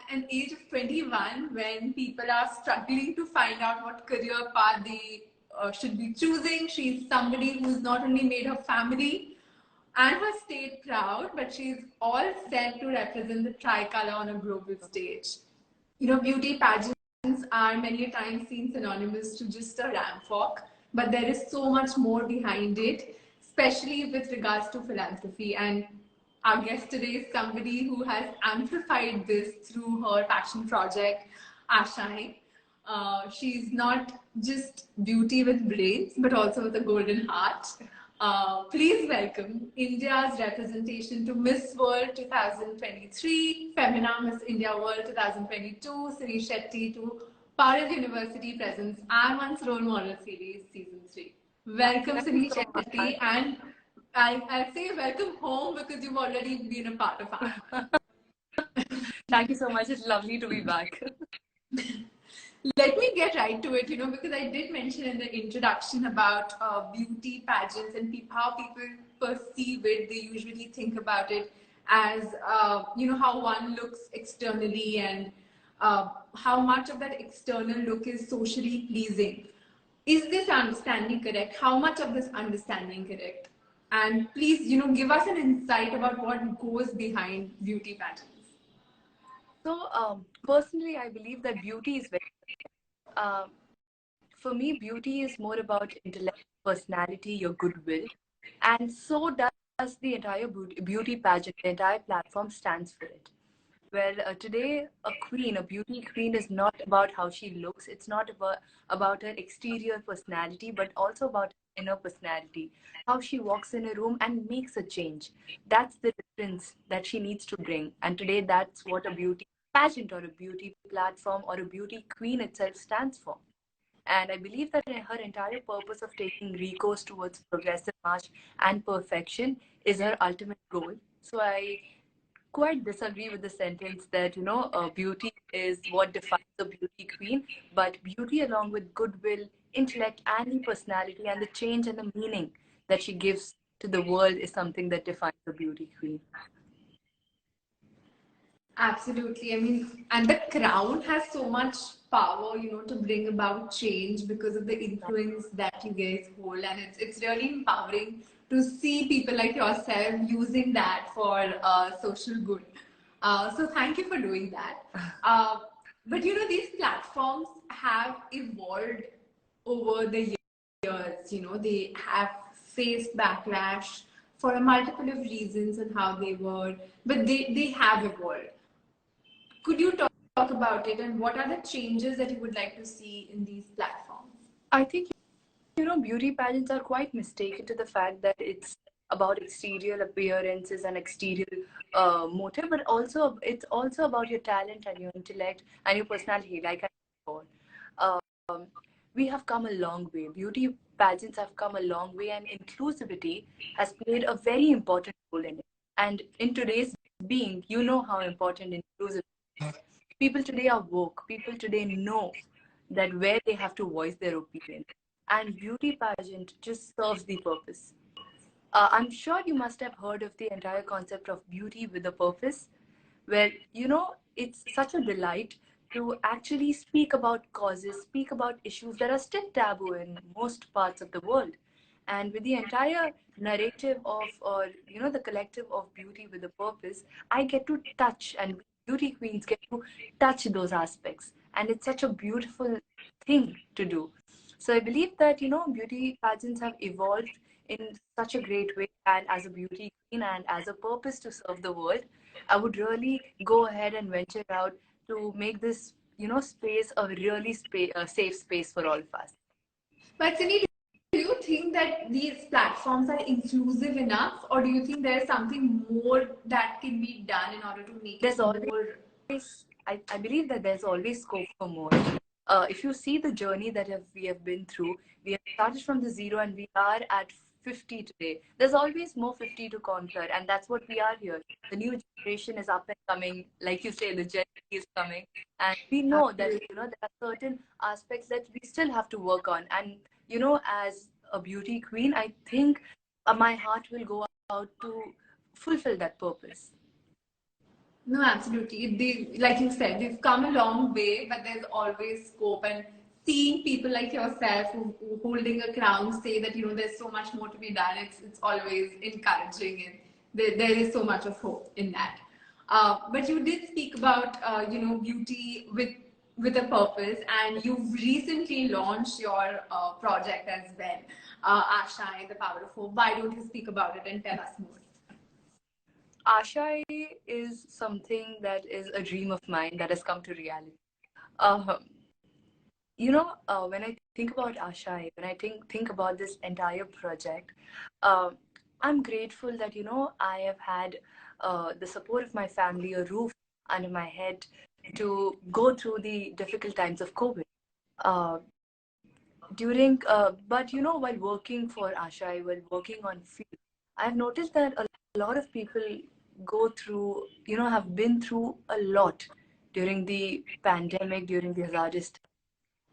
an age of 21 when people are struggling to find out what career path they should be choosing. She's somebody who's not only made her family and her state proud, but she's all set to represent the tricolor on a global stage. You know, beauty pageants are many times seen synonymous to just a ramp walk, but there is so much more behind it, especially with regards to philanthropy. And our guest today is somebody who has amplified this through her passion project, I.I.M.U.N. She's not just beauty with brains, but also with a golden heart. Please welcome India's representation to Miss World 2023, Femina Miss India World 2022, Sini Shetty to Paris University presents I.I.M.U.N's Role Model Series Season 3. Welcome, Sini Shetty, and I'll say welcome home because you've already been a part of us. Thank you so much. It's lovely to be back. Let me get right to it, because I did mention in the introduction about beauty pageants and how people perceive it. They usually think about it as, how one looks externally and how much of that external look is socially pleasing. Is this understanding correct? How much of this understanding correct? And please, give us an insight about what goes behind beauty pageants. So, personally, I believe that beauty is very for me, beauty is more about intellect, personality, your goodwill. And so does the entire beauty pageant, the entire platform stands for it. Well, today, a beauty queen is not about how she looks. It's not about her exterior personality, but also about her inner personality. How she walks in a room and makes a change. That's the difference that she needs to bring. And today, that's what a beauty pageant or a beauty platform or a beauty queen itself stands for. And I believe that her entire purpose of taking recourse towards progressive march and perfection is her ultimate goal. So I quite disagree with the sentence that, beauty is what defines a beauty queen, but beauty along with goodwill, intellect, and the personality and the change and the meaning that she gives to the world is something that defines a beauty queen. Absolutely. I mean, and the crown has so much power, to bring about change because of the influence that you guys hold. And it's really empowering to see people like yourself using that for social good. So thank you for doing that. But, these platforms have evolved over the years. They have faced backlash for a multiple of reasons and how they were, but they have evolved. Could you talk about it and what are the changes that you would like to see in these platforms? I think, beauty pageants are quite mistaken to the fact that it's about exterior appearances and exterior motive, but it's also about your talent and your intellect and your personality, like I said before. We have come a long way. Beauty pageants have come a long way, and inclusivity has played a very important role in it. And in today's being, you know how important inclusivity is. People today are woke. People today know that where they have to voice their opinion. And beauty pageant just serves the purpose. I'm sure you must have heard of the entire concept of beauty with a purpose, where, it's such a delight to actually speak about causes, speak about issues that are still taboo in most parts of the world. And with the entire narrative of, the collective of beauty with a purpose, I get to touch, and beauty queens get to touch those aspects. And it's such a beautiful thing to do. So I believe that, beauty pageants have evolved in such a great way, and as a beauty queen and as a purpose to serve the world, I would really go ahead and venture out to make this, space a really safe space for all of us. But Sini, do you think that these platforms are inclusive enough, or do you think there's something more that can be done in order to make it more? I believe that there's always scope for more. If you see the journey that we have been through, we have started from the zero and we are at 50 today. There's always more 50 to conquer, and that's what we are here. The new generation is up and coming, like you say, the Gen Z is coming, and we know that there are certain aspects that we still have to work on. And as a beauty queen, I think my heart will go out to fulfill that purpose. No, absolutely. They, like you said, they've come a long way, but there's always scope. And seeing people like yourself who holding a crown say that, there's so much more to be done, it's always encouraging. And there is so much of hope in that. But you did speak about, beauty with a purpose, and you've recently launched your project as well, Asha, the Power of Hope. Why don't you speak about it and tell us more? Asha is something that is a dream of mine that has come to reality. Uh, when I think about Asha, when I think about this entire project, uh, I'm grateful that I have had the support of my family, a roof under my head to go through the difficult times of COVID. Uh, but while working for Asha, while working on field, I've noticed that a lot of people go through, have been through a lot during the pandemic, during the hazardous time.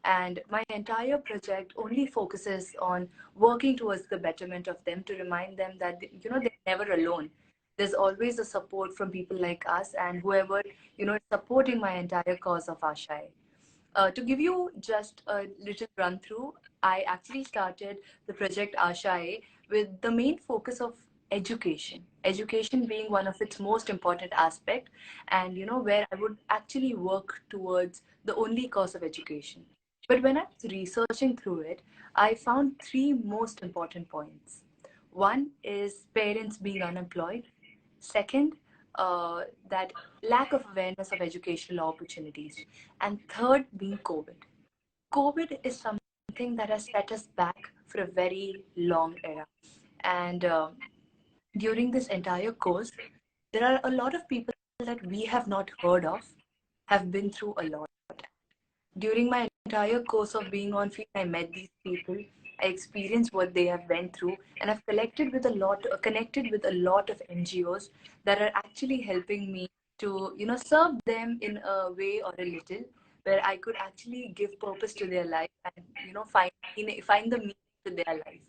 And my entire project only focuses on working towards the betterment of them, to remind them that they're never alone. There's always a support from people like us, and whoever is supporting my entire cause of Ashai. To give you just a little run through, I actually started the project Ashai with the main focus of education. Education being one of its most important aspect, and where I would actually work towards the only cause of education. But when I was researching through it, I found three most important points. One is parents being unemployed. Second, that lack of awareness of educational opportunities. And third, being COVID. COVID is something that has set us back for a very long era. And during this entire course, there are a lot of people that we have not heard of, have been through a lot. During my entire course of being on field, I met these people. I experienced what they have went through, and I've connected with a lot of NGOs that are actually helping me to, serve them in a way or a little where I could actually give purpose to their life and, find the meaning to their life.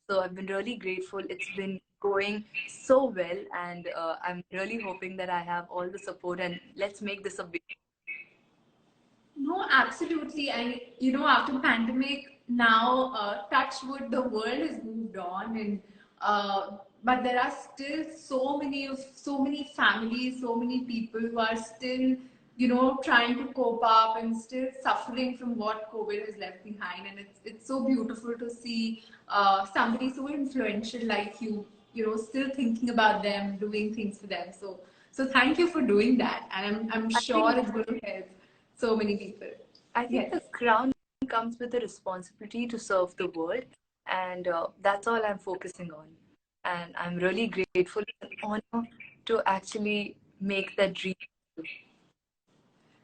So I've been really grateful. It's been going so well, and I'm really hoping that I have all the support, and let's make this a big. No, absolutely. And after pandemic, now touch wood, the world has moved on, and but there are still so many families, so many people who are still trying to cope up and still suffering from what COVID has left behind. And it's so beautiful to see somebody so influential like you still thinking about them, doing things for them. So thank you for doing that, and I'm I sure think it's going to help so many people. I think Yes. the crown comes with the responsibility to serve the world, and that's all I'm focusing on. And I'm really grateful. It's an honor to actually make that dream.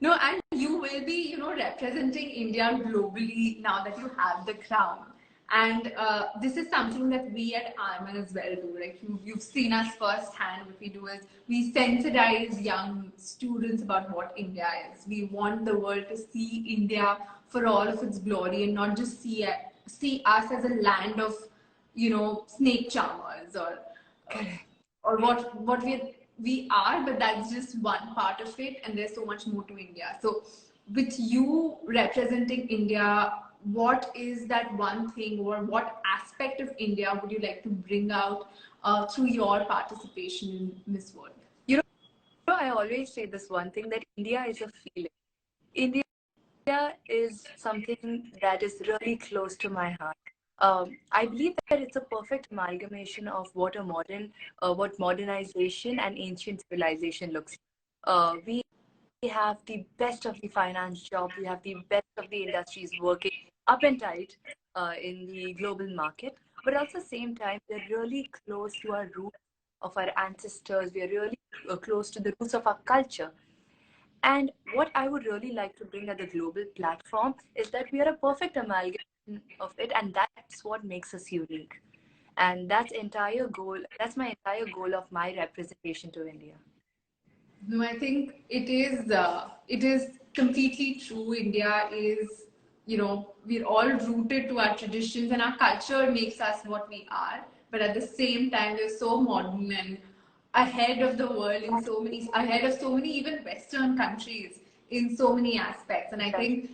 No, and you will be, representing India globally now that you have the crown. And this is something that we at I.I.M.U.N as well do. Like you've seen us firsthand. What we do is we sensitize young students about what India is. We want the world to see India for all of its glory and not just see us as a land of, snake charmers Correct. or what we are, but that's just one part of it, and there's so much more to India. So with you representing India, what is that one thing, or what aspect of India would you like to bring out through your participation in Miss World? I always say this one thing, that India is a feeling. India is something that is really close to my heart. I believe that it's a perfect amalgamation of what modernization and ancient civilization looks like. We have the best of the finance job, we have the best of the industries working up and tight in the global market, but also at the same time, we're really close to our roots of our ancestors. We're really close to the roots of our culture. And what I would really like to bring at the global platform is that we are a perfect amalgam of it, and that's what makes us unique. And that's entire goal. That's my entire goal of my representation to India. No, I think it is completely true. India is, we're all rooted to our traditions, and our culture makes us what we are. But at the same time, we're so modern, and ahead of the world in so many, ahead of so many even Western countries in so many aspects. And I think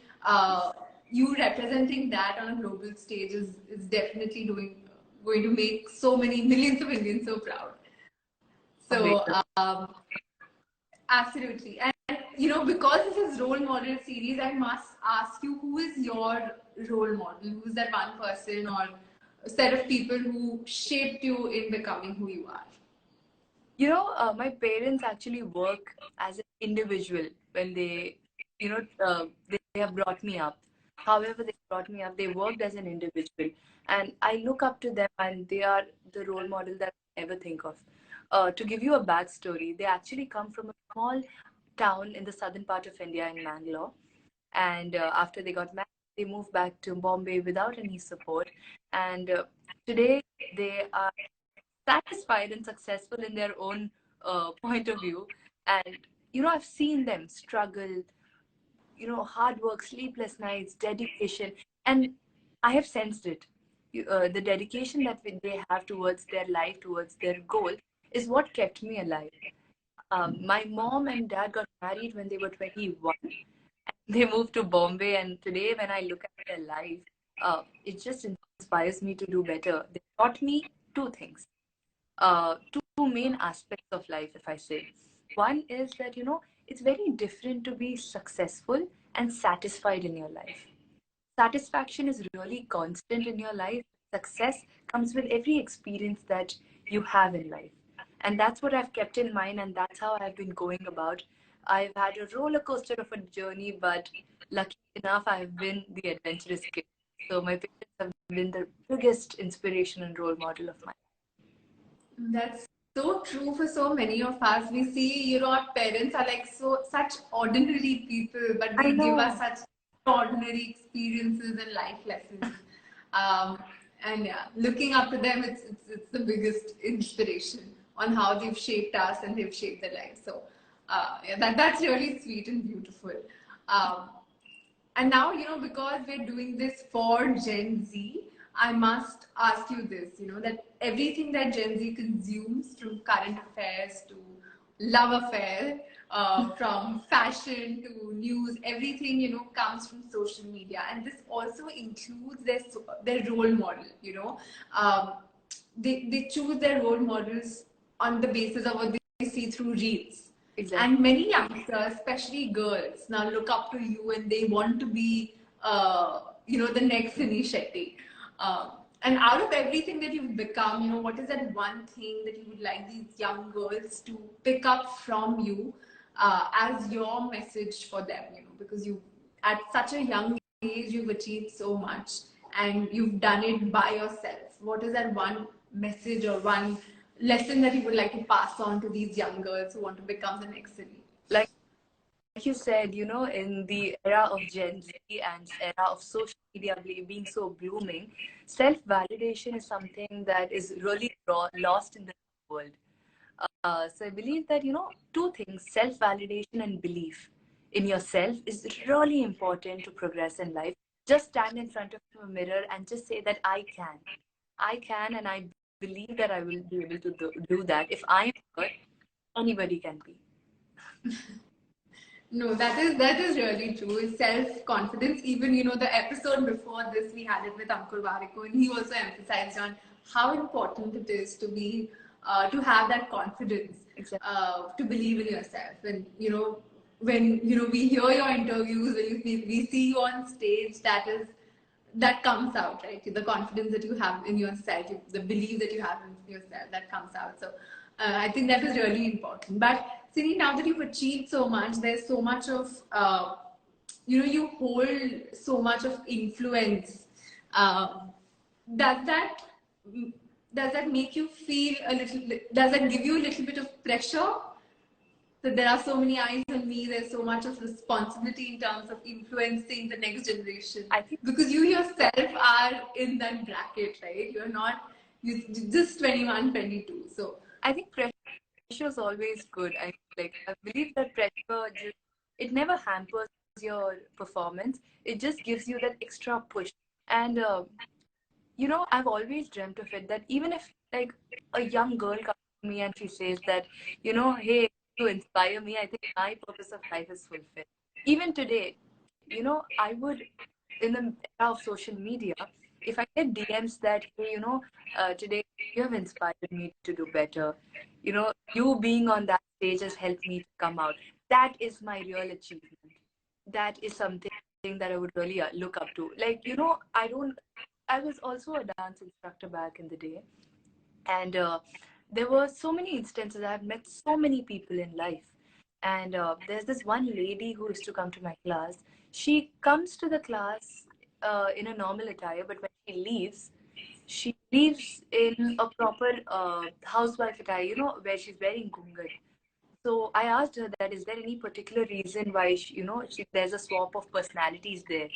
you representing that on a global stage is definitely going to make so many millions of Indians so proud. So absolutely. And because this is role model series, I must ask you, who is your role model? Who is that one person or set of people who shaped you in becoming who you are? My parents actually work as an individual when they have brought me up. However, they brought me up, they worked as an individual. And I look up to them, and they are the role model that I ever think of. To give you a backstory, they actually come from a small town in the southern part of India in Mangalore. And after they got married, they moved back to Bombay without any support. And today, they are satisfied and successful in their own point of view. And I've seen them struggle, hard work, sleepless nights, dedication, and I have sensed it. The dedication that they have towards their life, towards their goal, is what kept me alive. My mom and dad got married when they were 21. They moved to Bombay, and today when I look at their life, it just inspires me to do better. They taught me two things, two main aspects of life, if I say. One is that, it's very different to be successful and satisfied in your life. Satisfaction is really constant in your life. Success comes with every experience that you have in life. And that's what I've kept in mind, and that's how I've been going about. I've had a roller coaster of a journey, but lucky enough, I've been the adventurous kid. So my parents have been the biggest inspiration and role model of mine. That's so true for so many of us. We see, our parents are like such ordinary people, but they give us such ordinary experiences and life lessons. And yeah, looking up to them, it's the biggest inspiration on how they've shaped us and they've shaped their lives. So yeah, that's really sweet and beautiful. Um, and now, because we're doing this for Gen Z, I must ask you this, that everything that Gen Z consumes, from current affairs to love affair, from fashion to news, everything, comes from social media. And this also includes their role model, Um, they choose their role models on the basis of what they see through reels. Exactly. And many youngsters, especially girls, now look up to you and they want to be, the next Sini Shetty. And out of everything that you've become, what is that one thing that you would like these young girls to pick up from you as your message for them? Because you, at such a young age, you've achieved so much and you've done it by yourself. What is that one message or one lesson that you would like to pass on to these young girls who want to become the next Sini? Like you said, in the era of Gen Z and era of social media being so blooming, self-validation is something that is really lost in the world. So I believe that, two things, self-validation and belief in yourself, is really important to progress in life. Just stand in front of a mirror and just say that I can. I can, and I believe that I will be able to do that. If I am good, anybody can be. No, that is really true. Self confidence. Even the episode before this, we had it with Ankur Wariko, and he also emphasized on how important it is to be to have that confidence, Exactly. To believe in yourself. And when we hear your interviews, when we see you on stage, that comes out, right? The confidence that you have in yourself, the belief that you have in yourself, that comes out. So I think that is really important. But Sini, now that you've achieved so much, there's so much of, you hold so much of influence. Does that does that make you feel a little? Does that give you a little bit of pressure? So there are so many eyes on me. There's so much of responsibility in terms of influencing the next generation. I think because you yourself are in that bracket, right? You just 21, 22. So I think pressure is always good. I believe that pressure it never hampers your performance. It just gives you that extra push. And I've always dreamt of it, that even if like a young girl comes to me and she says that, hey, you inspire me. I think my purpose of life is fulfilled. Even today, I would, in the era of social media, if I get DMs that, hey, today you have inspired me to do better, you being on that stage has helped me to come out. That is my real achievement. That is something that I would really look up to. Like, I was also a dance instructor back in the day. And there were so many instances. I've met so many people in life. And there's this one lady who used to come to my class. She comes to the class in a normal attire, but when she leaves in a proper housewife attire, where she's wearing gungan. So I asked her that, is there any particular reason why there's a swap of personalities there?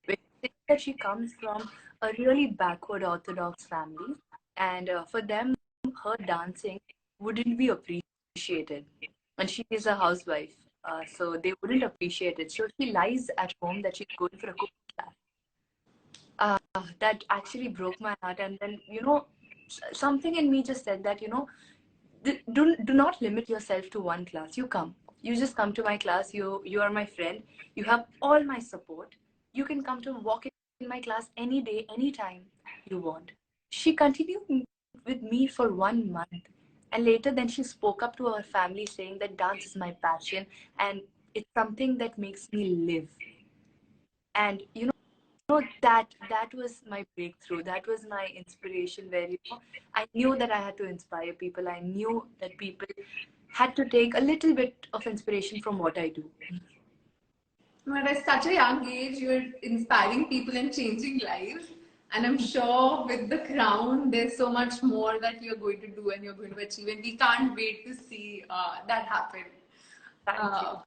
Which is that she comes from a really backward Orthodox family, and for them, her dancing wouldn't be appreciated, and she is a housewife, so they wouldn't appreciate it. So she lies at home that she's going for a cooking class. That actually broke my heart, and then something in me just said that do not limit yourself to one class. You just come to my class. You are my friend. You have all my support. You can come to walk in my class any day, anytime you want. She continued with me for 1 month, and later then she spoke up to her family saying that dance is my passion and it's something that makes me live. And that was my breakthrough. That was my inspiration, where I knew that I had to inspire people. I knew that people had to take a little bit of inspiration from what I do. But at such a young age, you're inspiring people and changing lives. And I'm sure with the crown, there's so much more that you're going to do and you're going to achieve. And we can't wait to see that happen. Thank you.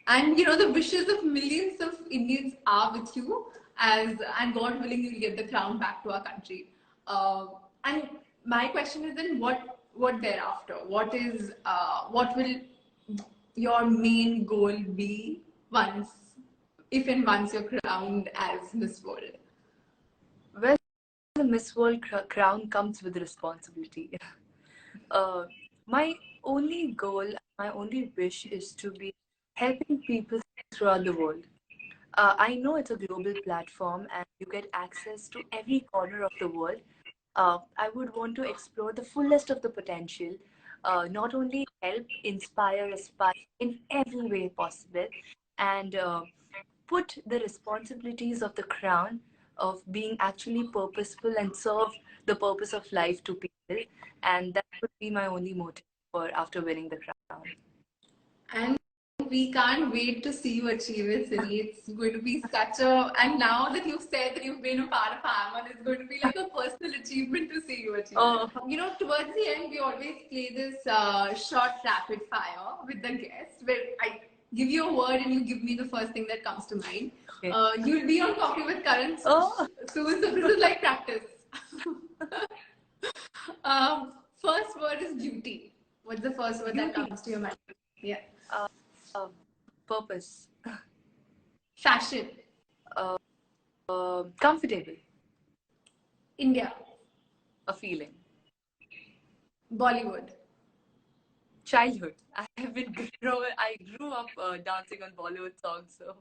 And the wishes of millions of Indians are with you, and God willing, you'll get the crown back to our country. And my question is then, what thereafter? What will your main goal be if and once you're crowned as Miss World? Well, the Miss World crown comes with responsibility. My only goal, my only wish is to be helping people throughout the world. I know it's a global platform and you get access to every corner of the world. I would want to explore the fullest of the potential, not only help, inspire, aspire in every way possible, and put the responsibilities of the crown of being actually purposeful and serve the purpose of life to people. And that would be my only motive for after winning the crown. And we can't wait to see you achieve it, Sini. It's going to be and now that you've said that you've been a part of I.I.M.U.N, it's going to be like a personal achievement to see you achieve it. Towards the end, we always play this short rapid fire with the guest, where I give you a word and you give me the first thing that comes to mind. Okay. You'll be on Coffee with Karan soon, so this is like practice. First word is beauty. What's the first word that comes to your mind? Yeah. Purpose. Fashion. Comfortable. India. A feeling. Bollywood. Childhood. I grew up dancing on Bollywood songs. So.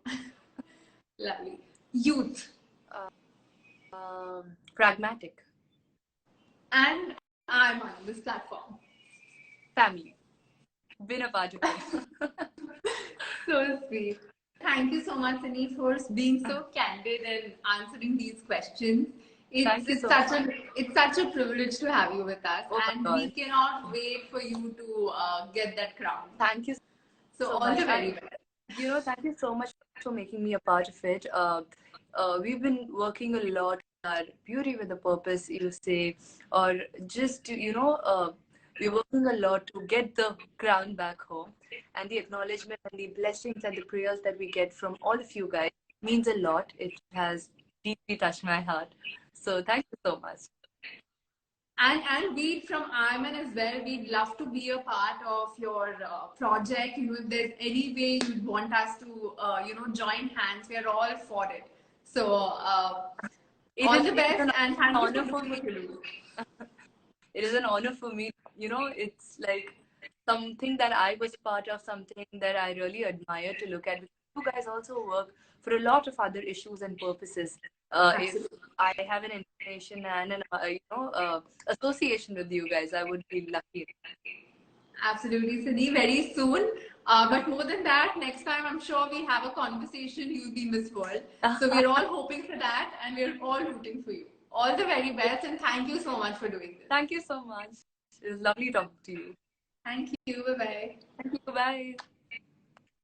Lovely. Youth. Pragmatic. And I'm on this platform. Family. Been a part of it. So sweet. Thank you so much, Sini, for being so candid and answering these questions. It's such a privilege to have you with us, and we cannot wait for you to get that crown. Thank you so all much. The very best. Thank you so much for making me a part of it. We've been working a lot on beauty with a purpose, you say, or just we're working a lot to get the crown back home, and the acknowledgement and the blessings and the prayers that we get from all of you guys means a lot. It has deeply touched my heart. So thank you so much. And we from I.I.M.U.N as well, we'd love to be a part of your project. If there's any way you'd want us to, join hands, we are all for it. So all the best, and thank you for me. It is an honor for me, it's like something that I was part of, something that I really admire to look at. You guys also work for a lot of other issues and purposes. If Absolutely. I have an information and an association with you guys, I would be lucky. Absolutely, Sini, very soon. But more than that, next time I'm sure we have a conversation, you'll be Miss World. So we're all hoping for that and we're all rooting for you. All the very best and thank you so much for doing this. Thank you so much. It was lovely talking to you. Thank you. Bye bye. Thank you. Bye.